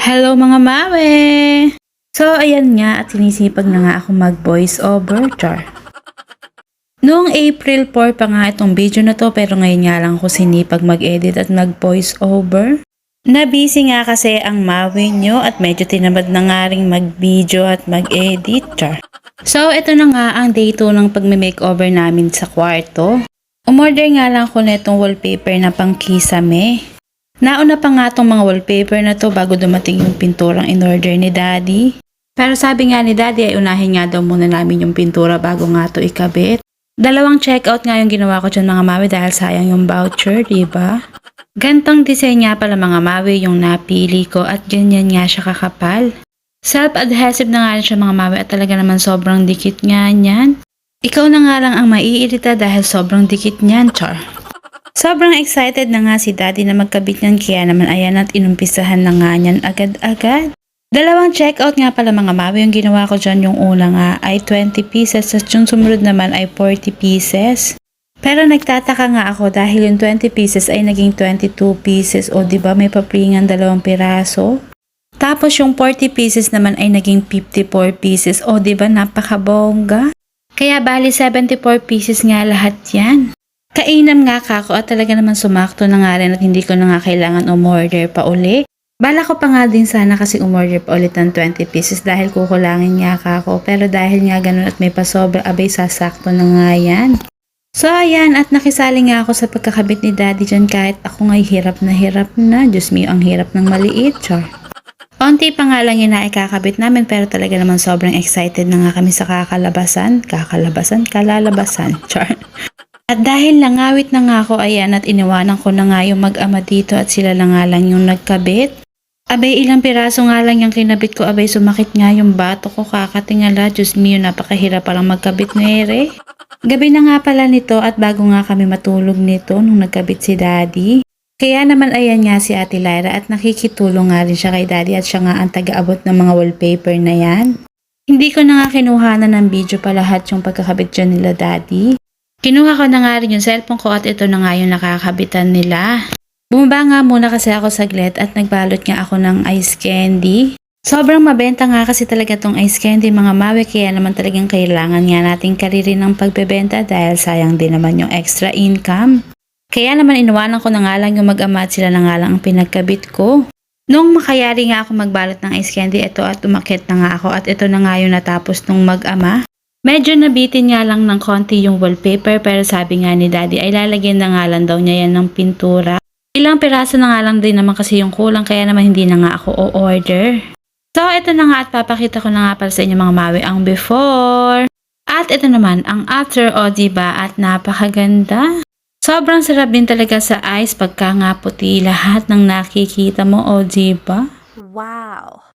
Hello mga mawe! So ayan nga at sinisipag na nga ako mag-voice over, char. Noong April 4 pa nga itong video na to pero ngayon nga lang ako sinipag mag-edit at mag-voice over. Nabisi nga kasi ang mawe nyo at medyo tinamad na nga rin mag-video at mag-edit, char. So ito na nga ang day 2 ng pagme-makeover namin sa kwarto. Umorder nga lang ako netong wallpaper na pang kisame. Nauna pa nga tong mga wallpaper na to bago dumating yung pinturang in-order ni Daddy. Pero sabi nga ni Daddy ay unahin nga daw muna namin yung pintura bago nga to ikabit. Dalawang checkout nga yung ginawa ko dyan mga mawe dahil sayang yung voucher, diba? Gantong design nga pala mga mawe yung napili ko at ganyan nga siya kakapal. Self-adhesive na nga rin siya mga mawe at talaga naman sobrang dikit nga niyan. Ikaw na nga lang ang maiirita dahil sobrang dikit niyan, char. Sobrang excited na nga si Daddy na magkabit niyan kaya naman ayan at inumpisahan na nga niyan agad-agad. Dalawang checkout nga pala mga mawe yung ginawa ko dyan, yung una nga ay 20 pieces at yung sumunod naman ay 40 pieces. Pero nagtataka nga ako dahil yung 20 pieces ay naging 22 pieces o diba may papringan 2 piraso. Tapos yung 40 pieces naman ay naging 54 pieces o diba napakabongga. Kaya bali 74 pieces nga lahat yan. Kainam nga kako at talaga naman sumakto na nga rin at hindi ko na nga kailangan umorder pa uli. Bala ko pa nga din sana kasi umorder pa ulit ng 20 pieces dahil kukulangin nga kako. Pero dahil nga ganun at may pasobra abay sasakto na nga yan. So ayan at nakisali nga ako sa pagkakabit ni Daddy dyan kahit ako nga'y hirap na. Diyos me, ang hirap ng maliit, char. Onti pa nga lang yun na ikakabit namin pero talaga naman sobrang excited na nga kami sa kalalabasan, char. At dahil nangawit na nga ako ayan at iniwanan ko na nga yung mag-ama dito at sila na nga lang yung nagkabit. Abay ilang piraso nga lang yung kinabit ko abay sumakit nga yung bato ko kakatingala. Diyos mio napakahirap palang magkabit nere. Gabi na nga pala nito at bago nga kami matulog nito nung nagkabit si Daddy. Kaya naman ayan nga si Ate Lyra at nakikitulong nga rin siya kay Daddy at siya nga ang taga-abot ng mga wallpaper na yan. Hindi ko na nga kinuhanan ng video pa lahat yung pagkakabit dyan nila Daddy. Kinuha ko na nga rin yung cellphone ko at ito na nga yung nakakabitan nila. Bumaba nga muna kasi ako saglit at nagbalot nga ako ng ice candy. Sobrang mabenta nga kasi talaga tong ice candy mga mawe kaya naman talagang kailangan nga nating karirin ng pagbebenta dahil sayang din naman yung extra income. Kaya naman inuwanan ko na nga lang yung mag-ama at sila na nga lang ang pinagkabit ko. Nung makayari nga ako magbalot ng ice candy ito at umakyat na nga ako at ito na nga yung natapos nung mag-ama. Medyo nabitin nga lang ng konti yung wallpaper pero sabi nga ni Daddy ay lalagyan na nga lang daw niya yan ng pintura. Ilang piraso na nga lang din naman kasi yung kulang kaya naman hindi na nga ako o-order. So ito na nga at papakita ko na nga pala sa inyo mga mawe ang before. At ito naman ang after o diba at napakaganda. Sobrang sarap din talaga sa eyes pagka nga puti lahat ng nakikita mo o diba? Wow!